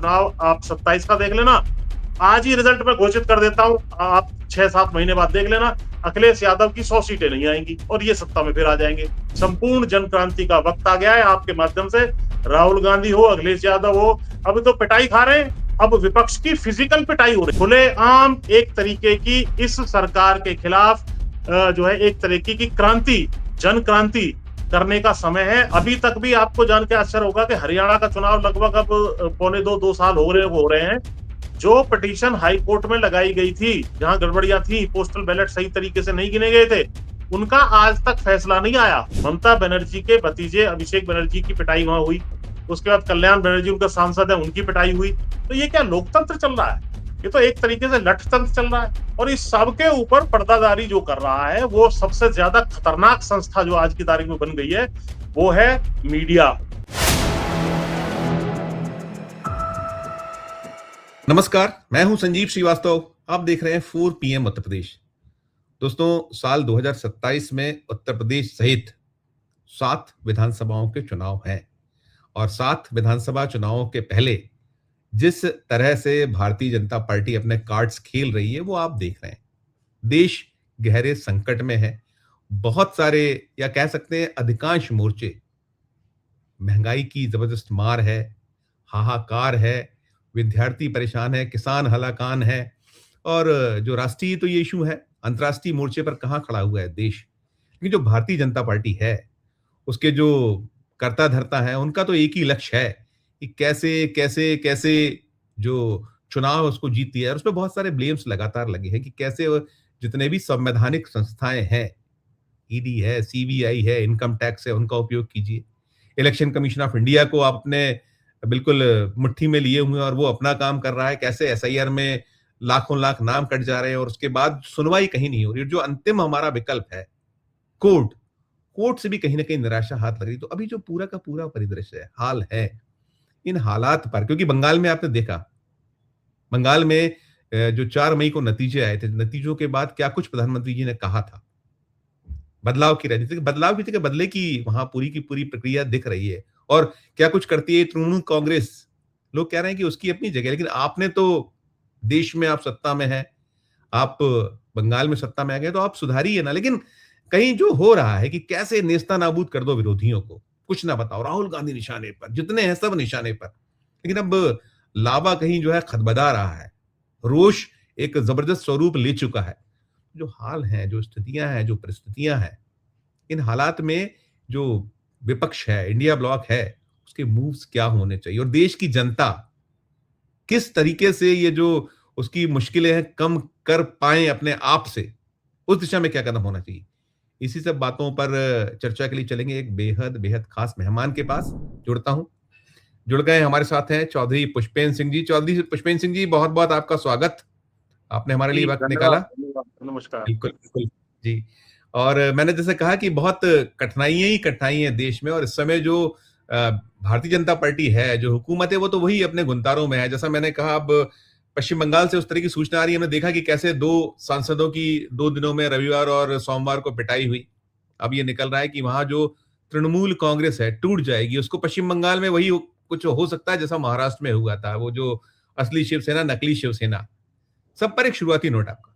चुनाव आप 27 का देख लेना, आज ही रिजल्ट मैं घोषित कर देता हूं, आप 6-7 महीने बाद देख लेना, अखिलेश यादव की 100 सीटें नहीं आएंगी और ये सत्ता में फिर आ जाएंगे। संपूर्ण जन क्रांति का वक्त आ गया है आपके माध्यम से, राहुल गांधी हो, अखिलेश यादव हो, अब तो पिटाई खा रहे हैं, अब विपक्ष की फिजिकल पिटाई हो रही है। खुलेआम एक तरीके की इस सरकार के खिलाफ जो है एक तरीके की क्रांति, जन क्रांति करने का समय है। अभी तक भी आपको जान के आश्चर्य होगा कि हरियाणा का चुनाव लगभग अब पौने 2 साल हो रहे हैं। जो पिटीशन हाई कोर्ट में लगाई गई थी, जहां गड़बड़ियां थी, पोस्टल बैलेट सही तरीके से नहीं गिने गए थे, उनका आज तक फैसला नहीं आया। ममता बनर्जी के भतीजे अभिषेक बनर्जी की पिटाई वहां हुई, उसके बाद कल्याण बनर्जी उनका सांसद है, उनकी पिटाई हुई। तो ये क्या लोकतंत्र चल रहा है? ये तो एक तरीके से लठतंत्र चल रहा है। और इस सब के ऊपर पर्दादारी जो कर रहा है, वो सबसे ज्यादा खतरनाक संस्था जो आज की तारीख में बन गई है, वो है मीडिया। नमस्कार, मैं हूं संजीव श्रीवास्तव। आप देख रहे हैं 4 PM उत्तर प्रदेश। दोस्तों, साल 2027 में उत्तर प्रदेश सहित 7 विधानसभाओं के चुनाव हैं और 7 विधानसभा चुनावों के पहले जिस तरह से भारतीय जनता पार्टी अपने कार्ड्स खेल रही है, वो आप देख रहे हैं। देश गहरे संकट में है। बहुत सारे, या कह सकते हैं अधिकांश मोर्चे, महंगाई की जबरदस्त मार है, हाहाकार है, विद्यार्थी परेशान है, किसान हलाकान है और जो राष्ट्रीय तो ये इशू है, अंतर्राष्ट्रीय मोर्चे पर कहाँ खड़ा हुआ है देश। लेकिन जो भारतीय जनता पार्टी है, उसके जो कर्ता धर्ता है, उनका तो एक ही लक्ष्य है कि कैसे कैसे कैसे जो चुनाव उसको जीत लिया है। और उसमें बहुत सारे ब्लेम्स लगातार लगे हैं कि कैसे जितने भी संवैधानिक संस्थाएं हैं, ईडी है, सीबीआई है, इनकम टैक्स है, उनका उपयोग कीजिए। इलेक्शन कमीशन ऑफ इंडिया को आपने बिल्कुल मुट्ठी में लिए हुए हैं और वो अपना काम कर रहा है। कैसे एसआईआर में लाखों लाख नाम कट जा रहे हैं और उसके बाद सुनवाई कहीं नहीं हो रही। जो अंतिम हमारा विकल्प है, कोर्ट से भी कहीं ना कहीं निराशा हाथ लग रही। तो अभी जो पूरा का पूरा परिदृश्य है, हाल है, इन हालात पर, क्योंकि बंगाल में आपने देखा, बंगाल में जो 4 मई को नतीजे आए थे, नतीजों के बाद क्या कुछ प्रधानमंत्री जी ने कहा था, बदलाव की राजनीति, बदलाव की बदले की वहां पूरी की पूरी प्रक्रिया दिख रही है। और क्या कुछ करती है तृणमूल कांग्रेस, लोग कह रहे हैं कि उसकी अपनी जगह। लेकिन आपने तो देश में, आप सत्ता में है, आप बंगाल में सत्ता में आ गए, तो आप सुधारिए ना। लेकिन कहीं जो हो रहा है कि कैसे नेस्ता नाबूद कर दो विरोधियों को, कुछ ना बताओ। राहुल गांधी निशाने पर, जितने हैं सब निशाने पर। लेकिन अब लावा कहीं जो है खदबदा रहा है, रोष एक जबरदस्त स्वरूप ले चुका है। जो हाल है, जो स्थितियां हैं, जो परिस्थितियां हैं, इन हालात में जो विपक्ष है, इंडिया ब्लॉक है, उसके मूव्स क्या होने चाहिए और देश की जनता किस तरीके से ये जो उसकी मुश्किलें हैं कम कर पाए अपने आप से, उस दिशा में क्या कदम होना चाहिए। इसी सब बातों पर चर्चा के लिए चलेंगे एक बेहद बेहद खास मेहमान के पास। जुड़ता हूं, जुड़ गए, हमारे साथ हैं चौधरी पुष्पेंद्र सिंह जी। चौधरी पुष्पेंद्र सिंह जी, बहुत बहुत आपका स्वागत, आपने हमारे लिए जी, वक्त धन्यवाद, निकाला। धन्यवाद, नमस्कार। बिल्कुल, बिल्कुल। जी। और मैंने जैसे कहा कि बहुत कठिनाइयाँ ही कठिनाइयाँ हैं देश में। और इस समय जो भारतीय जनता पार्टी है, जो हुकूमत है, वो तो वही अपने गुंतारों में है। जैसा मैंने कहा, अब पश्चिम बंगाल से उस तरह की सूचना आ रही है। हमने देखा कि कैसे 2 सांसदों की 2 दिनों में, रविवार और सोमवार को पिटाई हुई। अब ये निकल रहा है कि वहां जो तृणमूल कांग्रेस है, टूट जाएगी। उसको पश्चिम बंगाल में वही कुछ हो सकता है जैसा महाराष्ट्र में हुआ था, वो जो असली शिवसेना, नकली शिवसेना। सब पर एक शुरुआती नोट आपका।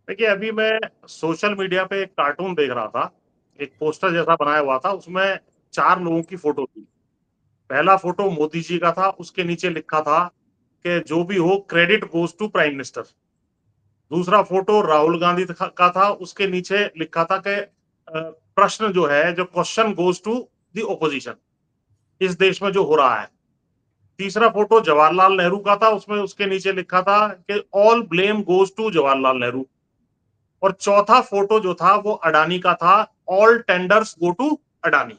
देखिए, अभी मैं सोशल मीडिया पे एक कार्टून देख रहा था, एक पोस्टर जैसा बनाया हुआ था, उसमें 4 लोगों की फोटो थी। पहला फोटो मोदी जी का था, उसके नीचे लिखा था कि जो भी हो credit goes to prime minister. दूसरा फोटो राहुल गांधी का था, उसके नीचे लिखा था कि प्रश्न जो है, जो question goes to the opposition, इस देश में जो हो रहा है। तीसरा फोटो जवाहरलाल नेहरू का था, उसमें उसके नीचे लिखा था कि all blame goes to Jawaharlal Nehru. और चौथा फोटो जो था वो अडानी का था, all tenders go to Adani.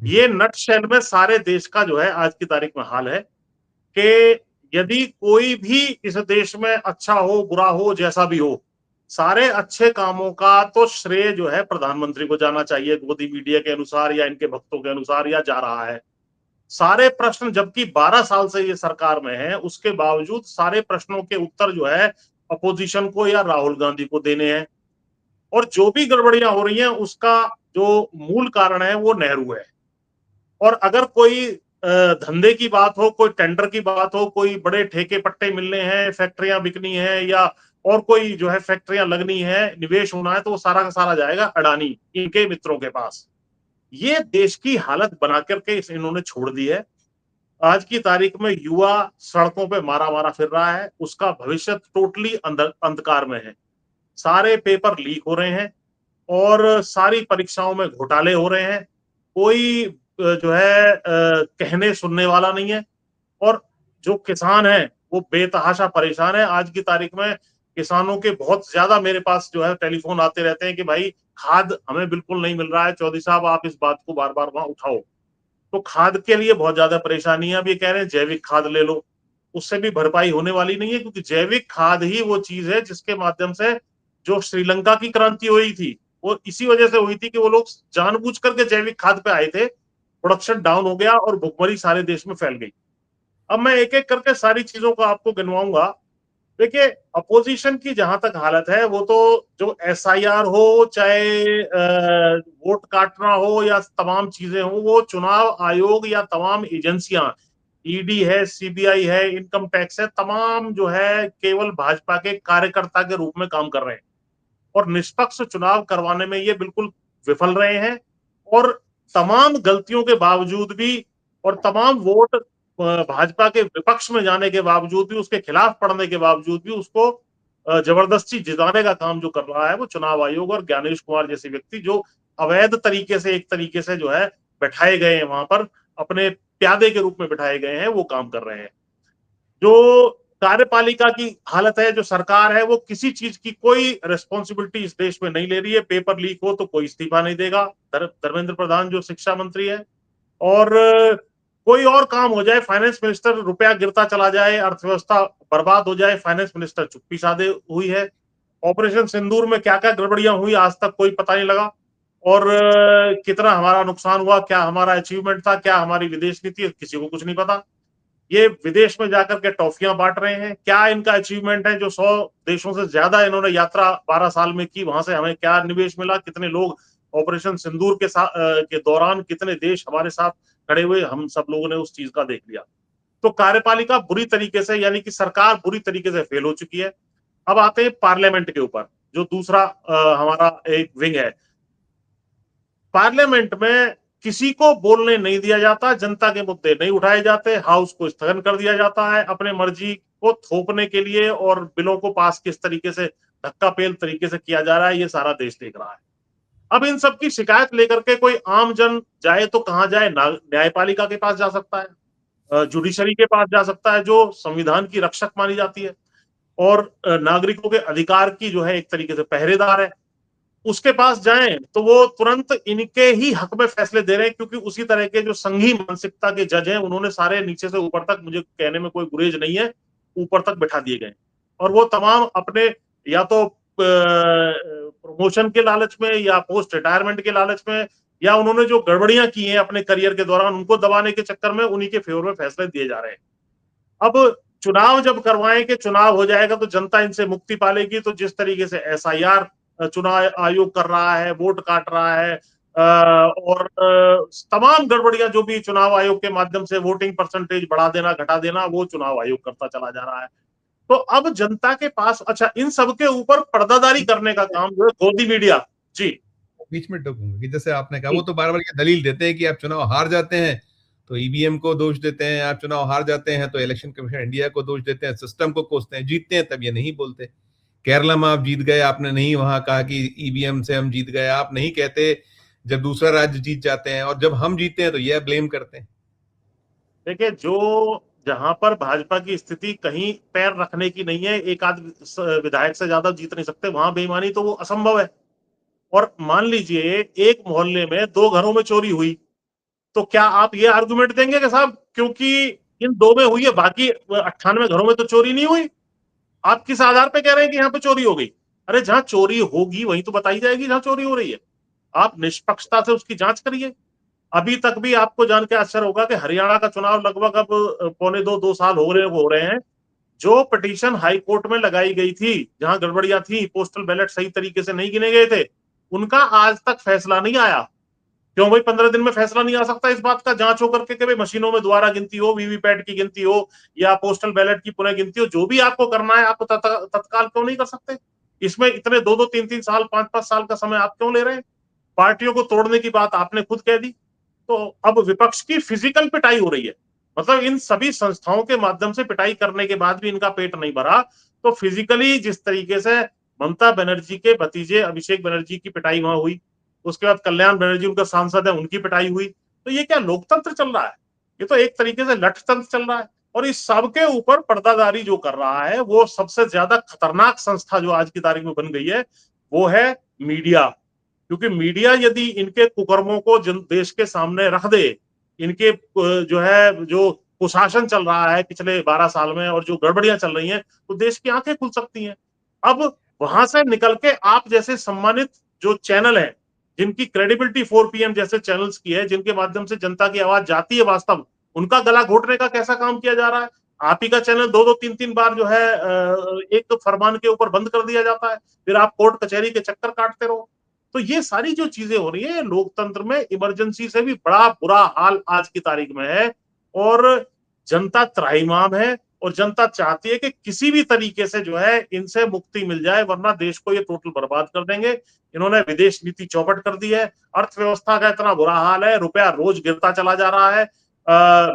ये नटशेल में सारे देश का जो है आज की तारीख में हाल है कि यदि कोई भी इस देश में अच्छा हो, बुरा हो, जैसा भी हो, सारे अच्छे कामों का तो श्रेय जो है प्रधानमंत्री को जाना चाहिए, गोदी मीडिया के अनुसार या इनके भक्तों के अनुसार, या जा रहा है। सारे प्रश्न, जबकि 12 साल से ये सरकार में है, उसके बावजूद सारे प्रश्नों के उत्तर जो है अपोजिशन को या राहुल गांधी को देने हैं। और जो भी गड़बड़ियां हो रही हैं, उसका जो मूल कारण है वो नेहरू है। और अगर कोई धंधे की बात हो, कोई टेंडर की बात हो, कोई बड़े ठेके पट्टे मिलने हैं, फैक्ट्रियां बिकनी है या और कोई जो है फैक्ट्रियां लगनी है, निवेश होना है, तो वो सारा का सारा जाएगा अडानी, इनके मित्रों के पास। ये देश की हालत बना करके इन्होंने छोड़ दी है। आज की तारीख में युवा सड़कों पे मारा मारा फिर रहा है, उसका भविष्य टोटली अंधकार में है। सारे पेपर लीक हो रहे हैं और सारी परीक्षाओं में घोटाले हो रहे हैं। कोई जो है कहने सुनने वाला नहीं है और जो किसान है वो बेतहाशा परेशान है। आज की तारीख में किसानों के बहुत ज्यादा मेरे पास जो है टेलीफोन आते रहते हैं कि भाई खाद हमें बिल्कुल नहीं मिल रहा है, चौधरी साहब आप इस बात को बार बार वहां उठाओ। तो खाद के लिए बहुत ज्यादा परेशानी है। अब ये कह रहे हैं जैविक खाद ले लो, उससे भी भरपाई होने वाली नहीं है, क्योंकि जैविक खाद ही वो चीज है जिसके माध्यम से जो श्रीलंका की क्रांति हुई थी वो इसी वजह से हुई थी कि वो लोग जानबूझ करके जैविक खाद पे आए थे। प्रोडक्शन डाउन हो गया और भुखमरी सारे देश में फैल गई। अब मैं एक एक करके सारी चीजों को आपको गिनवाऊंगा। देखिए, अपोजिशन की जहां तक हालत है, वो तो जो एसआईआर हो, चाहे वोट काटना हो या तमाम चीजें हो, वो चुनाव आयोग या तमाम एजेंसियां, ईडी है, सीबीआई है, इनकम टैक्स है, तमाम जो है केवल भाजपा के कार्यकर्ता के रूप में काम कर रहे हैं और निष्पक्ष चुनाव करवाने में ये बिल्कुल विफल रहे हैं। और तमाम गलतियों के बावजूद भी और तमाम वोट भाजपा के विपक्ष में जाने के बावजूद भी, उसके खिलाफ पड़ने के बावजूद भी उसको जबरदस्ती जिताने का काम जो कर रहा है वो चुनाव आयोग और ज्ञानेश कुमार जैसे व्यक्ति, जो अवैध तरीके से, एक तरीके से जो है बैठाए गए हैं वहां पर, अपने प्यादे के रूप में बैठाए गए हैं, वो काम कर रहे हैं। जो कार्यपालिका की हालत है, जो सरकार है, वो किसी चीज की कोई रिस्पॉन्सिबिलिटी इस देश में नहीं ले रही है। पेपर लीक हो तो कोई इस्तीफा नहीं देगा। धर्मेंद्र प्रधान जो शिक्षा मंत्री है, और कोई और काम हो जाए, फाइनेंस मिनिस्टर रुपया गिरता चला जाए, अर्थव्यवस्था बर्बाद हो जाए, फाइनेंस मिनिस्टर चुप्पी साधे हुई है। ऑपरेशन सिंदूर में क्या क्या गड़बड़ियां हुई आज तक कोई पता नहीं लगा। और कितना हमारा नुकसान हुआ, क्या हमारा अचीवमेंट था, क्या हमारी विदेश नीति, किसी को कुछ नहीं पता। ये विदेश में जाकर के टॉफियां बांट रहे हैं, क्या इनका अचीवमेंट है जो 100 देशों से ज्यादा इन्होंने यात्रा 12 साल में की, वहां से हमें क्या निवेश मिला, कितने लोग ऑपरेशन सिंदूर के साथ के दौरान, कितने देश हमारे साथ खड़े हुए, हम सब लोगों ने उस चीज का देख लिया। तो कार्यपालिका बुरी तरीके से, यानी कि सरकार बुरी तरीके से फेल हो चुकी है। अब आते हैं पार्लियामेंट के ऊपर, जो दूसरा हमारा एक विंग है। पार्लियामेंट में किसी को बोलने नहीं दिया जाता, जनता के मुद्दे नहीं उठाए जाते, हाउस को स्थगन कर दिया जाता है अपने मर्जी को थोपने के लिए, और बिलों को पास किस तरीके से धक्का पेल तरीके से किया जा रहा है, ये सारा देश देख रहा है। अब इन सब की शिकायत लेकर के कोई आम जन जाए तो कहां जाए? न्यायपालिका के पास जा सकता है, जुडिशरी के पास जा सकता है, जो संविधान की रक्षक मानी जाती है और नागरिकों के अधिकार की जो है एक तरीके से पहरेदार है। उसके पास जाएं तो वो तुरंत इनके ही हक में फैसले दे रहे हैं, क्योंकि उसी तरह के जो संघी मानसिकता के जज हैं, उन्होंने सारे नीचे से ऊपर तक, मुझे कहने में कोई गुरेज नहीं है, ऊपर तक बैठा दिए गए। और वो तमाम अपने या तो प्रमोशन के लालच में या पोस्ट रिटायरमेंट के लालच में, या उन्होंने जो गड़बड़ियां की हैं अपने करियर के दौरान, उनको दबाने के चक्कर में उन्हीं के फेवर में फैसले दिए जा रहे हैं। अब चुनाव जब करवाएं कि चुनाव हो जाएगा तो जनता इनसे मुक्ति पालेगी, तो जिस तरीके से एसआईआर चुनाव आयोग कर रहा है, वोट काट रहा है, और तमाम गड़बड़ियां जो भी चुनाव आयोग के माध्यम से, वोटिंग परसेंटेज बढ़ा देना घटा देना, वो चुनाव आयोग करता चला जा रहा है। तो अब जनता के पास, अच्छा, इन सब के ऊपर पर्दादारी करने का काम जो है गोदी मीडिया। जी बीच में टोकूंगा कि जैसे आपने कहा, वो जी तो बार बार ये दलील देते हैं कि आप चुनाव हार जाते हैं तो ईवीएम को दोष देते हैं, आप चुनाव हार जाते हैं तो इलेक्शन कमीशन इंडिया को दोष देते हैं, सिस्टम को कोसते हैं, जीतते हैं तब ये नहीं बोलते। केरला में आप जीत गए, आपने नहीं वहां कहा कि ईवीएम से हम जीत गए, आप नहीं कहते जब दूसरा राज्य जीत जाते हैं, और जब हम जीतते हैं तो यह ब्लेम करते हैं। देखिए, जो जहां पर भाजपा की स्थिति कहीं पैर रखने की नहीं है, एक आध विधायक से ज्यादा जीत नहीं सकते, वहां बेईमानी तो वो असंभव है। और मान लीजिए एक मोहल्ले में 2 घरों में चोरी हुई, तो क्या आप ये आर्गुमेंट देंगे कि साहब क्योंकि इन 2 में हुई है, बाकी 98 घरों में तो चोरी नहीं हुई? आप किस आधार पे कह रहे हैं कि यहाँ पे चोरी हो गई? अरे जहां चोरी होगी वहीं तो बताई जाएगी जहां चोरी हो रही है। आप निष्पक्षता से उसकी जांच करिए। अभी तक भी आपको जान के आश्चर्य होगा कि हरियाणा का चुनाव लगभग अब पौने 2 साल हो रहे हैं। जो पिटीशन हाई कोर्ट में लगाई गई थी, जहां गड़बड़ियां थी, पोस्टल बैलेट सही तरीके से नहीं गिने गए थे, उनका आज तक फैसला नहीं आया। क्यों भाई 15 दिन में फैसला नहीं आ सकता इस बात का, जांच होकर के भाई मशीनों में दोबारा गिनती हो, वीवीपैट की गिनती हो या पोस्टल बैलेट की पुनः गिनती हो, जो भी आपको करना है आप तत्काल क्यों नहीं कर सकते? इसमें इतने 2-2 3-3 साल 5-5 साल का समय आप क्यों ले रहे हैं? पार्टियों को तोड़ने की बात आपने खुद कह दी। तो अब विपक्ष की फिजिकल पिटाई हो रही है, मतलब इन सभी संस्थाओं के माध्यम से पिटाई करने के बाद भी इनका पेट नहीं भरा, तो फिजिकली जिस तरीके से ममता बनर्जी के भतीजे अभिषेक बनर्जी की पिटाई वहां हुई, उसके बाद कल्याण बनर्जी उनका सांसद है, उनकी पिटाई हुई, तो ये क्या लोकतंत्र चल रहा है? ये तो एक तरीके से लठतंत्र चल रहा है। और इस सबके ऊपर पर्दादारी जो कर रहा है, वो सबसे ज्यादा खतरनाक संस्था जो आज की तारीख में बन गई है, वो है मीडिया। क्योंकि मीडिया यदि इनके कुकर्मों को देश के सामने रख दे, इनके जो है जो कुशासन चल रहा है पिछले 12 साल में और जो गड़बड़ियां चल रही हैं, तो देश की आंखें खुल सकती हैं। अब वहां से निकल के आप जैसे सम्मानित जो चैनल है, जिनकी क्रेडिबिलिटी 4PM जैसे चैनल्स की है, जिनके माध्यम से जनता की आवाज जाती है वास्तव, उनका गला घोटने का कैसा काम किया जा रहा है? आप ही का चैनल 2-2 3-3 बार जो है एक फरमान के ऊपर बंद कर दिया जाता है, फिर आप कोर्ट कचहरी के चक्कर काटते रहो। तो ये सारी जो चीजें हो रही है लोकतंत्र में, इमरजेंसी से भी बड़ा बुरा हाल आज की तारीख में है। और जनता त्राहिमाम है और जनता चाहती है कि किसी भी तरीके से जो है इनसे मुक्ति मिल जाए, वरना देश को ये टोटल बर्बाद कर देंगे। इन्होंने विदेश नीति चौपट कर दी है, अर्थव्यवस्था का इतना बुरा हाल है, रुपया रोज गिरता चला जा रहा है,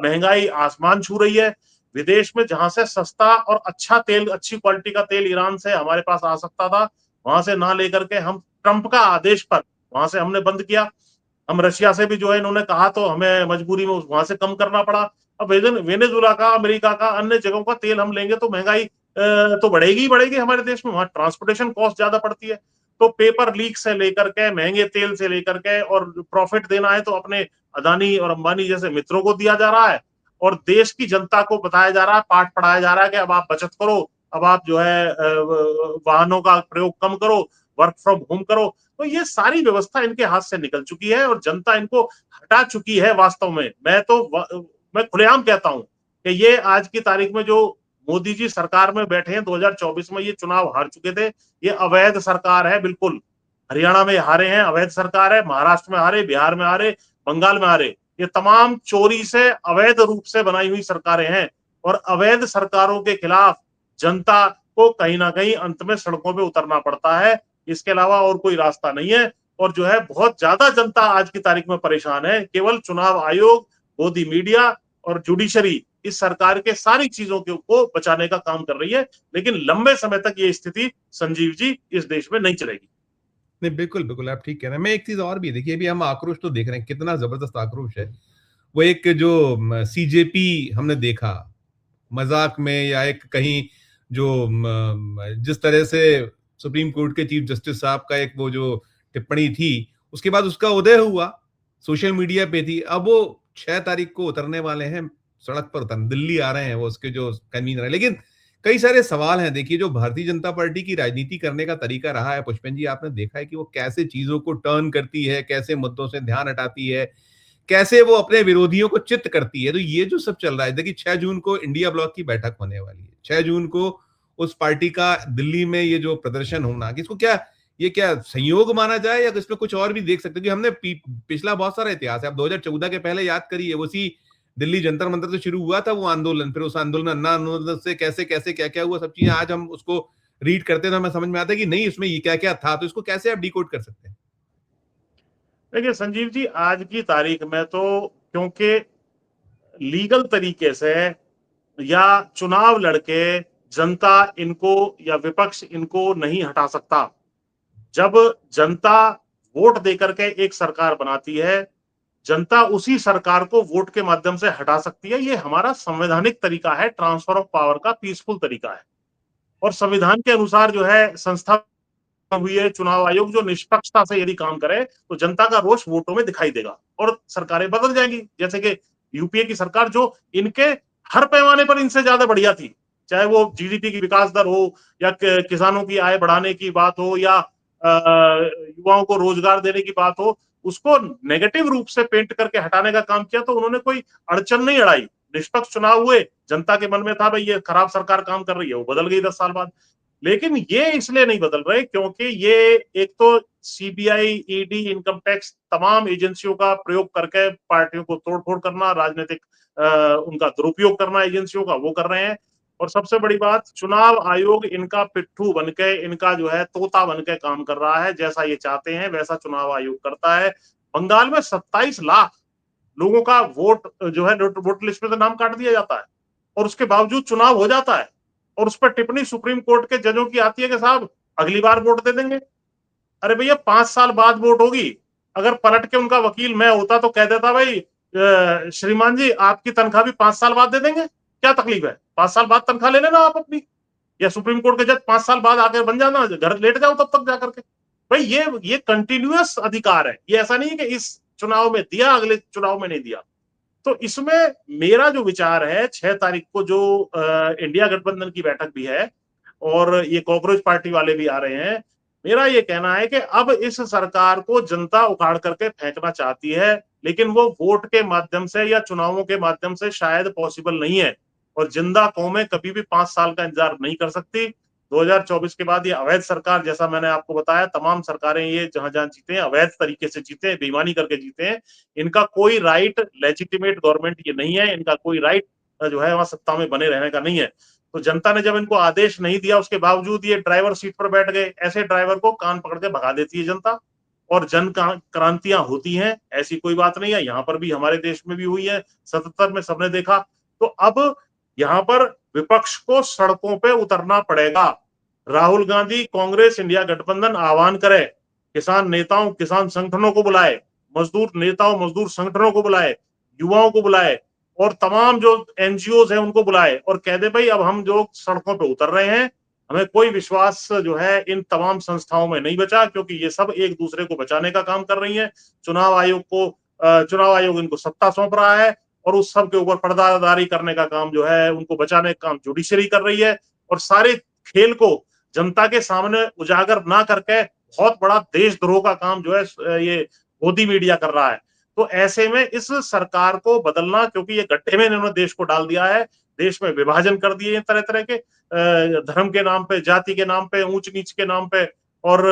महंगाई आसमान छू रही है। विदेश में जहां से सस्ता और अच्छा तेल, अच्छी क्वालिटी का तेल ईरान से हमारे पास आ सकता था, वहां से ना लेकर के हम ट्रंप का आदेश पर वहां से हमने बंद किया। हम रशिया से भी जो है इन्होंने कहा तो हमें मजबूरी में वहां से कम करना पड़ा। अब वेनेजुला का, अमेरिका का, अन्य जगहों का तेल हम लेंगे तो महंगाई तो बढ़ेगी ही बढ़ेगी हमारे देश में, वहां ट्रांसपोर्टेशन कॉस्ट ज्यादा पड़ती है। तो पेपर लीक से लेकर के, महंगे तेल से लेकर के, और प्रॉफिट देना है तो अपने अदानी और अंबानी जैसे मित्रों को दिया जा रहा है, और देश की जनता को बताया जा रहा है, पाठ पढ़ाया जा रहा है कि अब आप बचत करो, अब आप जो है वाहनों का प्रयोग कम करो, वर्क फ्रॉम होम करो। तो ये सारी व्यवस्था इनके हाथ से निकल चुकी है और जनता इनको हटा चुकी है वास्तव में। मैं खुलेआम कहता हूं कि ये आज की तारीख में जो मोदी जी सरकार में बैठे हैं, 2024 में ये चुनाव हार चुके थे, ये अवैध सरकार है बिल्कुल। हरियाणा में हारे हैं, अवैध सरकार है, महाराष्ट्र में हारे, बिहार में हारे, बंगाल में हारे, ये तमाम चोरी से अवैध रूप से बनाई हुई सरकारें हैं। और अवैध सरकारों के खिलाफ जनता को कहीं ना कहीं अंत में सड़कों पे उतरना पड़ता है, इसके अलावा और कोई रास्ता नहीं है। और जो है बहुत ज्यादा जनता आज की तारीख में परेशान है, केवल चुनाव आयोग, मोदी मीडिया और जुडिशरी इस सरकार के सारी चीजों को बचाने का काम कर रही है, लेकिन लंबे समय तक ये स्थिति संजीव जी इस देश में नहीं चलेगी। नहीं, बिल्कुल, बिल्कुल, आप ठीक कह रहे हैं। मैं एक चीज़ और भी देखिए, अभी हम आक्रोश तो देख रहे हैं, कितना ज़बरदस्त आक्रोश है। वो एक जो सीजेपी हमने देखा, मज़ाक में या एक कहीं जो जिस तरह से सुप्रीम कोर्ट के चीफ जस्टिस साहब का एक वो जो टिप्पणी थी, उसके बाद उसका उदय हुआ, सोशल मीडिया पे थी। अब वो 6 तारीख को उतरने वाले हैं, सड़क पर उतरने दिल्ली आ रहे हैं वो उसके जो कन्वीनर हैं। लेकिन कई सारे सवाल हैं, देखिए जो भारतीय जनता पार्टी की राजनीति करने का तरीका रहा है पुष्पन जी, आपने देखा है कि वो कैसे चीजों को टर्न करती है, कैसे मुद्दों से ध्यान हटाती है, कैसे वो अपने विरोधियों को चित्त करती है। तो ये जो सब चल रहा है, देखिए 6 जून को इंडिया ब्लॉक की बैठक होने वाली है, 6 जून को उस पार्टी का दिल्ली में ये जो प्रदर्शन होना, इसको क्या, ये क्या संयोग माना जाए या इसमें कुछ और भी देख सकते हैं? कि हमने पिछला बहुत सारा इतिहास है, आप 2014 के पहले याद करिए, उसी दिल्ली जंतर मंतर से शुरू हुआ था वो आंदोलन, फिर उस आंदोलन, अन्ना आंदोलन से कैसे कैसे क्या क्या हुआ, सब चीजें आज हम उसको रीड करते हैं तो हमें समझ में आता है कि नहीं इसमें ये क्या क्या था। तो इसको कैसे आप डिकोड कर सकते हैं? देखिए संजीव जी, आज की तारीख में तो क्योंकि लीगल तरीके से या चुनाव लड़के जनता इनको या विपक्ष इनको नहीं हटा सकता। जब जनता वोट देकर के एक सरकार बनाती है, जनता उसी सरकार को वोट के माध्यम से हटा सकती है। ये हमारा संवैधानिक तरीका है, ट्रांसफर ऑफ पावर का पीसफुल तरीका है। और संविधान के अनुसार जो है संस्था हुई है चुनाव आयोग, जो निष्पक्षता से यदि काम करे तो जनता का रोष वोटों में दिखाई देगा और सरकारें बदल जाएंगी। जैसे कि यूपीए की सरकार जो इनके हर पैमाने पर इनसे ज्यादा बढ़िया थी, चाहे वो जीडीपी की विकास दर हो या किसानों की आय बढ़ाने की बात हो या युवाओं को रोजगार देने की बात हो, उसको नेगेटिव रूप से पेंट करके हटाने का काम किया। तो उन्होंने कोई अड़चन नहीं अड़ाई, निष्पक्ष चुनाव हुए, जनता के मन में था भाई ये खराब सरकार काम कर रही है, वो बदल गई 10 साल बाद। लेकिन ये इसलिए नहीं बदल रहे क्योंकि ये एक तो सीबीआई, ईडी, इनकम टैक्स तमाम एजेंसियों का प्रयोग करके पार्टियों को तोड़फोड़ करना, राजनीतिक उनका दुरुपयोग करना एजेंसियों का, वो कर रहे हैं। और सबसे बड़ी बात, चुनाव आयोग इनका पिट्ठू बनके, इनका जो है तोता बनके काम कर रहा है। जैसा ये चाहते हैं वैसा चुनाव आयोग करता है। बंगाल में 27 लाख लोगों का वोट जो है वोट लिस्ट में से नाम काट दिया जाता है और उसके बावजूद चुनाव हो जाता है। और उस पर टिप्पणी सुप्रीम कोर्ट के जजों की आती है कि साहब अगली बार वोट दे देंगे। अरे भैया 5 साल बाद वोट होगी। अगर पलट के उनका वकील मैं होता तो कह देता भाई श्रीमान जी आपकी तनख्वाह भी 5 साल बाद दे देंगे, क्या तकलीफ है, 5 साल बाद तनख्वाह ले लेना आप अपनी। या सुप्रीम कोर्ट के जज 5 साल बाद आकर बन जाना, घर लेट जाओ तब तक जाकर के। भाई ये कंटिन्यूअस अधिकार है, ये ऐसा नहीं है कि इस चुनाव में दिया अगले चुनाव में नहीं दिया। तो इसमें मेरा जो विचार है, 6 तारीख को जो इंडिया गठबंधन की बैठक भी है और ये कॉकरोच पार्टी वाले भी आ रहे हैं, मेरा ये कहना है कि अब इस सरकार को जनता उखाड़ करके फेंकना चाहती है, लेकिन वो वोट के माध्यम से या चुनावों के माध्यम से शायद पॉसिबल नहीं है। और जिंदा कौमें कभी भी 5 साल का इंतजार नहीं कर सकती। 2024 के बाद ये अवैध सरकार, जैसा मैंने आपको बताया, तमाम सरकारें ये जहां जहां जीते हैं अवैध तरीके से जीते हैं, बेईमानी करके जीते हैं। इनका कोई राइट, लेजिटिमेट गवर्नमेंट ये नहीं है, इनका कोई राइट जो है वहां सत्ता में बने रहने का नहीं है। तो जनता ने जब इनको आदेश नहीं दिया, उसके बावजूद ये ड्राइवर सीट पर बैठ गए। ऐसे ड्राइवर को कान पकड़ के भगा देती है जनता। और जन क्रांतियां होती हैं, ऐसी कोई बात नहीं है, यहाँ पर भी हमारे देश में भी हुई है, 77 में सबने देखा। तो अब यहाँ पर विपक्ष को सड़कों पे उतरना पड़ेगा। राहुल गांधी, कांग्रेस, इंडिया गठबंधन आह्वान करे, किसान नेताओं, किसान संगठनों को बुलाए, मजदूर नेताओं, मजदूर संगठनों को बुलाए, युवाओं को बुलाए और तमाम जो एनजीओ है उनको बुलाए और कह दे भाई अब हम जो सड़कों पे उतर रहे हैं, हमें कोई विश्वास जो है इन तमाम संस्थाओं में नहीं बचा, क्योंकि ये सब एक दूसरे को बचाने का काम कर रही हैं। चुनाव आयोग इनको सत्ता सौंप रहा है और उस सब के ऊपर पर्दादारी करने का काम जो है, उनको बचाने का काम जुडिशरी कर रही है। और सारे खेल को जनता के सामने उजागर ना करके बहुत बड़ा देशद्रोह का काम जो है ये मोदी मीडिया कर रहा है। तो ऐसे में इस सरकार को बदलना, क्योंकि ये गड्ढे में इन्होंने देश को डाल दिया है, देश में विभाजन कर दिए तरह तरह के, धर्म के नाम पे, जाति के नाम पे, ऊंच नीच के नाम पे और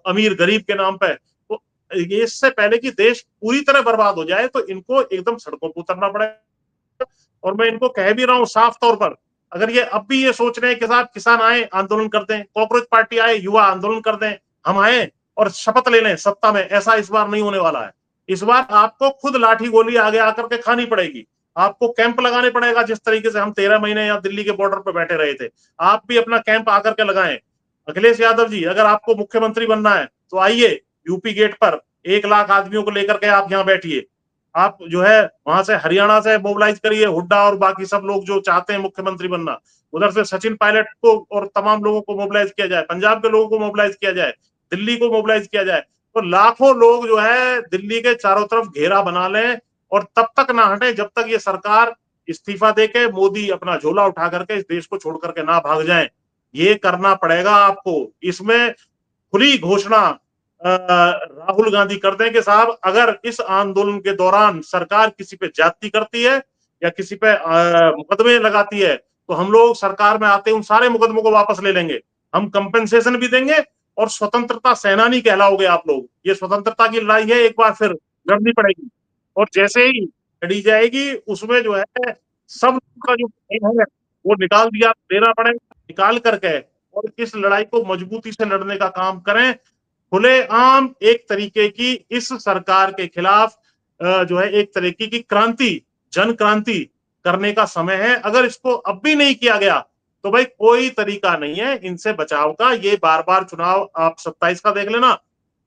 अमीर गरीब के नाम पे। तो ये इससे पहले कि देश पूरी तरह बर्बाद हो जाए तो इनको एकदम सड़कों पर उतरना पड़ेगा। और मैं इनको कह भी रहा हूं साफ तौर पर, अगर ये अब भी ये सोच रहे हैं कि साहब किसान आए आंदोलन कर दें, कॉकरोच पार्टी आए युवा आंदोलन कर दें, हम आए और शपथ ले लें सत्ता में, ऐसा इस बार नहीं होने वाला है। इस बार आपको खुद लाठी गोली आगे आकर के खानी पड़ेगी। आपको कैंप लगाने पड़ेगा, जिस तरीके से हम 13 महीने यहाँ दिल्ली के बॉर्डर पर बैठे रहे थे, आप भी अपना कैंप आकर के लगाएं। अखिलेश यादव जी, अगर आपको मुख्यमंत्री बनना है तो आइए यूपी गेट पर 1 लाख आदमियों को लेकर के आप यहाँ बैठिए। आप जो है वहां से हरियाणा से मोबिलाइज करिए, हुड्डा और बाकी सब लोग जो चाहते हैं मुख्यमंत्री बनना, उधर से सचिन पायलट को और तमाम लोगों को मोबिलाइज किया जाए, पंजाब के लोगों को मोबिलाइज किया जाए, दिल्ली को मोबिलाइज किया जाए। तो लाखों लोग जो है दिल्ली के चारों तरफ घेरा बना लें और तब तक ना हटे जब तक ये सरकार इस्तीफा देके मोदी अपना झोला उठा करके इस देश को छोड़ करके ना भाग जाए। ये करना पड़ेगा आपको। इसमें खुली घोषणा राहुल गांधी कर दें कि साहब अगर इस आंदोलन के दौरान सरकार किसी पे ज्यादती करती है या किसी पे मुकदमे लगाती है तो हम लोग सरकार में आते उन सारे मुकदमों को वापस ले लेंगे, हम कंपेंसेशन भी देंगे और स्वतंत्रता सेनानी कहलाओगे आप लोग। ये स्वतंत्रता की लड़ाई है, एक बार फिर लड़नी पड़ेगी। और जैसे ही लड़ी जाएगी उसमें जो है सब का जो है वो निकाल दिया देना पड़ेगा, निकाल करके और इस लड़ाई को मजबूती से लड़ने का काम करें। खुलेआम एक तरीके की इस सरकार के खिलाफ जो है एक तरीके की क्रांति, जन क्रांति करने का समय है। अगर इसको अब भी नहीं किया गया तो भाई कोई तरीका नहीं है इनसे बचाव का। ये बार बार चुनाव आप 27 का देख लेना,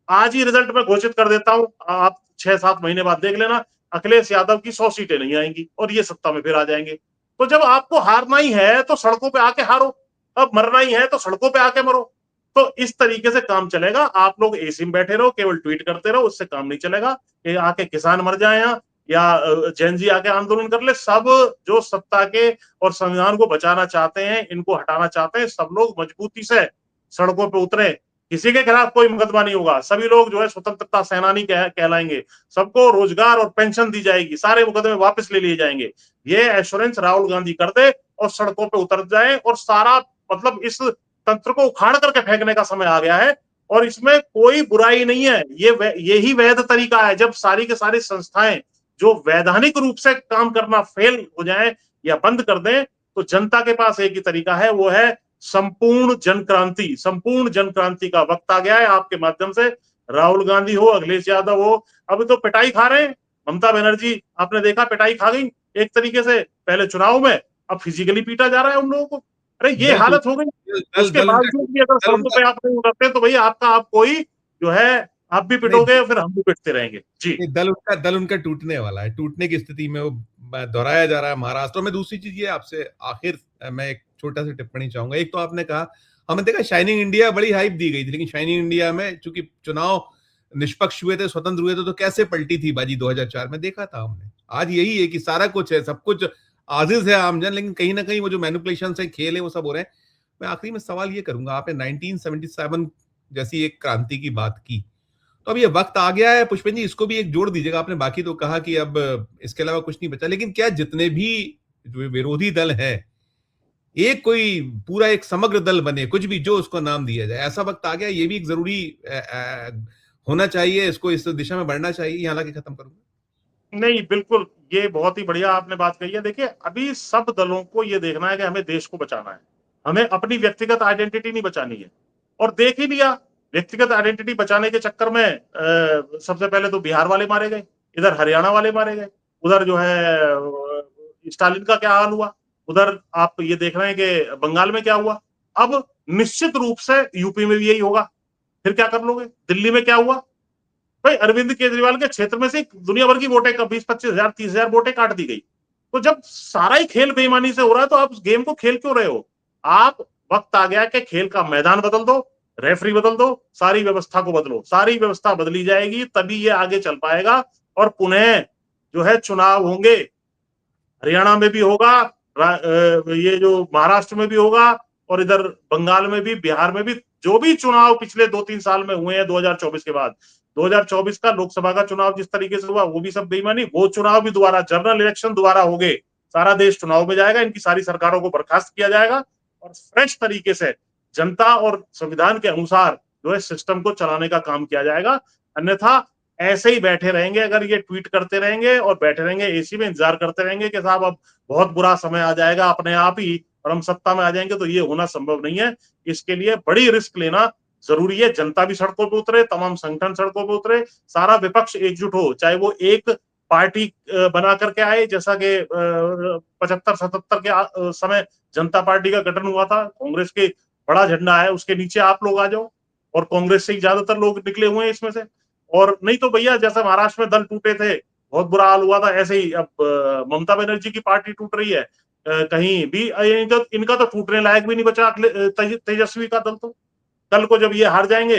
आज ही रिजल्ट मैं घोषित कर देता हूं, आप 6-7 महीने बाद देख लेना, अखिलेश यादव की 100 सीटें नहीं आएंगी और ये सत्ता में फिर आ जाएंगे। तो जब आपको हारना ही है तो सड़कों पे आके हारो, अब मरना ही है तो सड़कों पे आके मरो। तो इस तरीके से काम चलेगा। आप लोग एसी में बैठे रहो, केवल ट्वीट करते रहो, उससे काम नहीं चलेगा। कि आके किसान मर जाए यहाँ या जैन जी आके आंदोलन कर ले, सब जो सत्ता के और संविधान को बचाना चाहते हैं, इनको हटाना चाहते हैं, सब लोग मजबूती से सड़कों पर उतरे। किसी के खिलाफ कोई मुकदमा नहीं होगा, सभी लोग जो है स्वतंत्रता सेनानी कहलाएंगे, सबको रोजगार और पेंशन दी जाएगी, सारे मुकदमे वापस ले लिए जाएंगे। ये एश्योरेंस राहुल गांधी कर दे और सड़कों पे उतर जाए और सारा मतलब इस लोकतंत्र को उखाड़ करके फेंकने का समय आ गया है। और इसमें कोई बुराई नहीं है, यही वैध तरीका है। जब सारी के सारी संस्थाएं जो वैधानिक रूप से काम करना फेल हो जाए या बंद कर दें, तो जनता के पास एक ही तरीका है, वो है संपूर्ण जन क्रांति। संपूर्ण जन क्रांति का वक्त आ गया है। आपके माध्यम से राहुल गांधी हो, अखिलेश यादव हो, अब तो पिटाई खा रहे हैं। ममता बनर्जी आपने देखा पिटाई खा गई एक तरीके से, पहले चुनाव में, अब फिजिकली पीटा जा रहा है उन लोगों को। अरे ये दल हालत टूट हो गई। दल उसके दल उनका बावजूद भी अगर दल सड़कों उनका पे आप नहीं उतरते तो भैया आपका आप कोई जो है, आप भी नहीं, पिटोगे फिर हम भी पिटते रहेंगे जी। दल उनका टूटने वाला है, टूटने की स्थिति में वो दोहराया जा रहा है महाराष्ट्र में। दूसरी चीज ये आपसे आखिर मैं एक छोटा सा टिप्पणी चाहूंगा। एक तो आपने कहा, हमने देखा शाइनिंग इंडिया बड़ी हाइप दी गई थी, लेकिन शाइनिंग इंडिया में चूंकि चुनाव निष्पक्ष हुए थे, स्वतंत्र हुए थे, तो कैसे पलटी थी बाजी 2004 में देखा था हमने। आज यही है कि सारा कुछ है, सब कुछ आजिज है आमजन, लेकिन कहीं ना कहीं वो जो मैनिपुलेशन है, खेल है, वो सब हो रहे हैं। मैं आखिरी में सवाल ये करूंगा, आपने 1977 जैसी एक क्रांति की बात की, तो अब ये वक्त आ गया है पुष्पेंद्र जी, इसको भी एक जोड़ दीजिएगा। आपने बाकी तो कहा कि अब इसके अलावा कुछ नहीं बचा, लेकिन क्या जितने भी जो विरोधी दल है, एक कोई पूरा एक समग्र दल बने, कुछ भी जो उसको नाम दिया जाए, ऐसा वक्त आ गया, ये भी एक जरूरी होना चाहिए, इसको इस दिशा में बढ़ना चाहिए। यहाँ लाके खत्म करूंगा। नहीं, बिल्कुल, ये बहुत ही बढ़िया आपने बात कही है। देखिए, अभी सब दलों को ये देखना है कि हमें देश को बचाना है, हमें अपनी व्यक्तिगत आइडेंटिटी नहीं बचानी है। और देख ही लिया, व्यक्तिगत आइडेंटिटी बचाने के चक्कर में सबसे पहले तो बिहार वाले मारे गए, इधर हरियाणा वाले मारे गए, उधर जो है स्टालिन का क्या हाल हुआ, उधर आप ये देख रहे हैं कि बंगाल में क्या हुआ। अब निश्चित रूप से यूपी में भी यही होगा। फिर क्या कर लोगे? दिल्ली में क्या हुआ भाई, अरविंद केजरीवाल के क्षेत्र में से दुनिया भर की वोटें, 20-25 हजार 30,000 वोटें काट दी गई। तो जब सारा ही खेल बेईमानी से हो रहा है, तो आप उस गेम को खेल क्यों रहे हो? आप, वक्त आ गया कि खेल का मैदान बदल दो, रेफरी बदल दो, सारी व्यवस्था को बदलो। सारी व्यवस्था बदली जाएगी तभी ये आगे चल पाएगा। और पुनः जो है चुनाव होंगे, हरियाणा में भी होगा, ये जो महाराष्ट्र में भी होगा, और इधर बंगाल में भी, बिहार में भी। जो भी चुनाव पिछले 2-3 साल में हुए हैं 2024 के बाद, 2024 का लोकसभा का चुनाव जिस तरीके से हुआ, वो भी सब बेईमानी। वो चुनाव भी दोबारा, जनरल इलेक्शन दोबारा हो गए, सारा देश चुनाव में जाएगा, इनकी सारी सरकारों को बर्खास्त किया जाएगा, और फ्रेश तरीके से जनता और संविधान के अनुसार जो है सिस्टम को चलाने का काम किया जाएगा। अन्यथा ऐसे ही बैठे रहेंगे, अगर ये ट्वीट करते रहेंगे और बैठे रहेंगे एसी में, इंतजार करते रहेंगे कि साहब अब बहुत बुरा समय आ जाएगा अपने आप ही और हम सत्ता में आ जाएंगे, तो ये होना संभव नहीं है। इसके लिए बड़ी रिस्क लेना जरूरी है। जनता भी सड़कों पर उतरे, तमाम संगठन सड़कों पर उतरे, सारा विपक्ष एकजुट हो, चाहे वो एक पार्टी बना करके आए, जैसा कि 75-77 के समय जनता पार्टी का गठन हुआ था, कांग्रेस के बड़ा झंडा है, उसके नीचे आप लोग आ जाओ, और कांग्रेस से ही ज्यादातर लोग निकले हुए हैं इसमें से। और नहीं तो भैया, जैसे महाराष्ट्र में दल टूटे थे, बहुत बुरा हाल हुआ था, ऐसे ही अब ममता बनर्जी की पार्टी टूट रही है। कहीं भी इनका तो टूटने लायक भी नहीं बचा तेजस्वी का दल। तो कल को जब ये हार जाएंगे,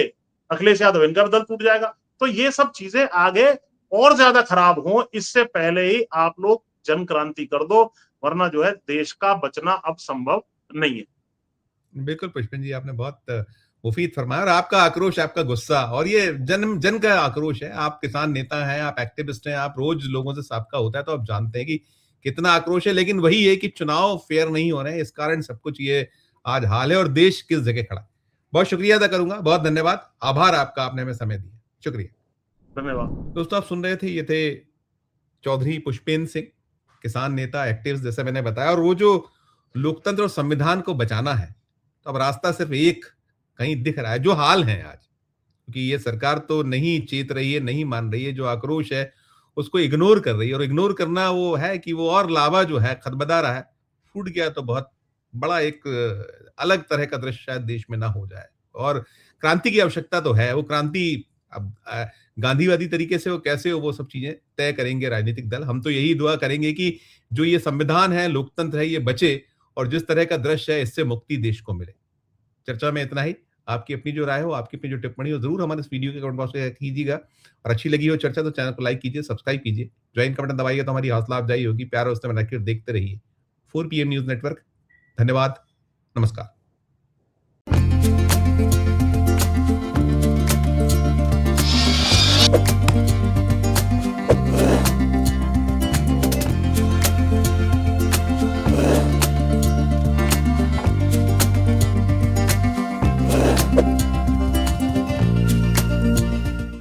अखिलेश यादव, इनका दल टूट जाएगा। तो ये सब चीजें आगे और ज्यादा खराब हो, इससे पहले ही आप लोग जन क्रांति कर दो, वरना जो है देश का बचना अब संभव नहीं है। बिल्कुल पुष्पेंद्र जी, आपने बहुत मुफीद फरमाया, और आपका आक्रोश, आपका गुस्सा, और ये जन का आक्रोश है। आप किसान नेता हैं, आप एक्टिविस्ट हैं, आप रोज लोगों से साबका होता है, तो आप जानते हैं कि कितना आक्रोश है। लेकिन वही है कि चुनाव फेयर नहीं हो रहे हैं, इस कारण सब कुछ ये आज हाल है, और देश किस जगह खड़ा है। बहुत शुक्रिया अदा करूंगा, बहुत धन्यवाद, आभार आपका, आपने हमें समय दिया, शुक्रिया। धन्यवाद दोस्तों, आप सुन रहे थे, ये थे चौधरी पुष्पेंद्र सिंह, किसान नेता, एक्टिविस्ट, जैसे मैंने बताया। और वो जो लोकतंत्र और संविधान को बचाना है, तो अब रास्ता सिर्फ एक कहीं दिख रहा है, जो हाल है आज, क्योंकि ये सरकार तो नहीं चेत रही है, नहीं मान रही है, जो आक्रोश है उसको इग्नोर कर रही है। और इग्नोर करना वो है कि वो और लावा जो है खदबदा रहा है, फूट गया, तो बहुत बड़ा एक अलग तरह का दृश्य शायद देश में ना हो जाए। और क्रांति की आवश्यकता तो है, वो क्रांति अब गांधीवादी तरीके से वो कैसे हो, वो सब चीजें तय करेंगे राजनीतिक दल। हम तो यही दुआ करेंगे कि जो ये संविधान है, लोकतंत्र है, ये बचे, और जिस तरह का दृश्य है, इससे मुक्ति देश को मिले। चर्चा में इतना ही। आपकी अपनी जो राय हो, आपकी अपनी जो टिप्पणी हो, जरूर हमारे इस वीडियो के कमेंट बॉक्स में कीजिएगा। और अच्छी लगी हो चर्चा तो चैनल को लाइक कीजिए, सब्सक्राइब कीजिए, ज्वाइन का बटन दबाइए, तो हमारी हौसला अफजाई होगी। प्यार उस समय रखिए, देखते रहिए 4 PM न्यूज नेटवर्क। धन्यवाद, नमस्कार।